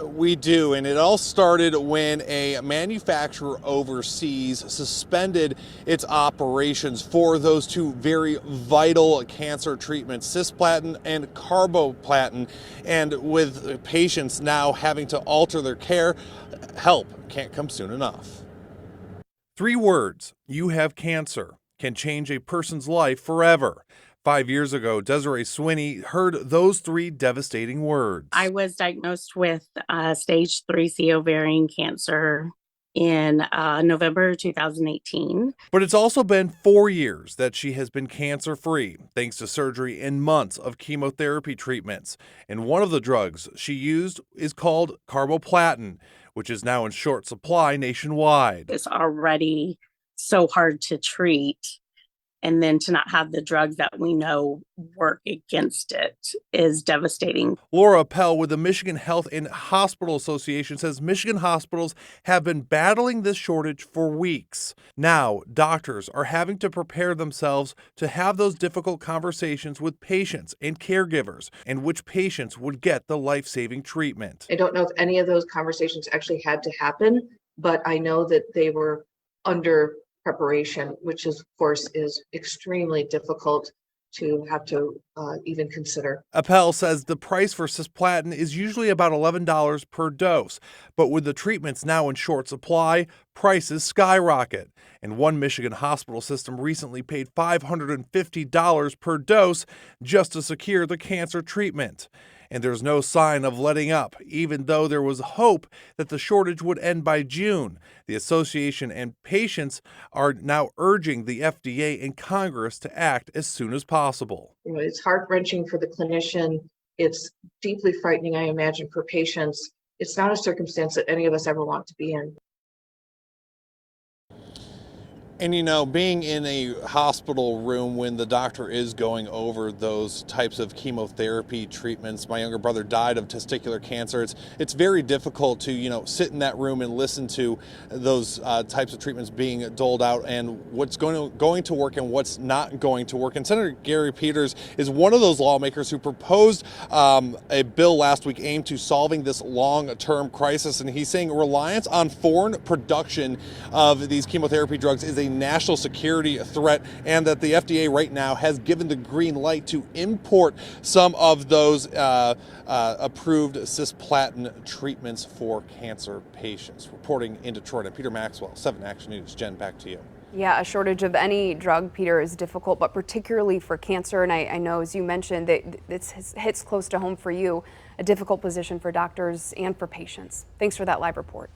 We do, and it all started when a manufacturer overseas suspended its operations for those two very vital cancer treatments, cisplatin and carboplatin. And with patients now having to alter their care, help can't come soon enough. 3 words, you have cancer, can change a person's life forever. 5 years ago, Desiree Swiney heard those 3 devastating words. I was diagnosed with stage 3C ovarian cancer in November 2018. But it's also been 4 years that she has been cancer-free, thanks to surgery and months of chemotherapy treatments. And one of the drugs she used is called carboplatin, which is now in short supply nationwide. It's already so hard to treat. And then to not have the drugs that we know work against it is devastating. Laura Appel with the Michigan Health and Hospital Association says Michigan hospitals have been battling this shortage for weeks. Now, doctors are having to prepare themselves to have those difficult conversations with patients and caregivers, and which patients would get the life-saving treatment. I don't know if any of those conversations actually had to happen, but I know that they were under preparation, which is, of course, is extremely difficult to have to even consider. Appel says the price for cisplatin is usually about $11 per dose, but with the treatments now in short supply, prices skyrocket. And one Michigan hospital system recently paid $550 per dose just to secure the cancer treatment. And there's no sign of letting up, even though there was hope that the shortage would end by June. The association and patients are now urging the FDA and Congress to act as soon as possible. You know, it's heart-wrenching for the clinician. It's deeply frightening, I imagine, for patients. It's not a circumstance that any of us ever want to be in. And you know, being in a hospital room when the doctor is going over those types of chemotherapy treatments, my younger brother died of testicular cancer. It's very difficult to, sit in that room and listen to those types of treatments being doled out and what's going to work and what's not going to work. And Senator Gary Peters is one of those lawmakers who proposed a bill last week aimed to solving this long-term crisis. And he's saying reliance on foreign production of these chemotherapy drugs is a national security threat, and that the FDA right now has given the green light to import some of those approved cisplatin treatments for cancer patients. Reporting in Detroit, I'm Peter Maxwell, 7 Action News. Jen, back to you. Yeah, a shortage of any drug, Peter, is difficult, but particularly for cancer. And I know, as you mentioned, that this hits close to home for you, a difficult position for doctors and for patients. Thanks for that live report.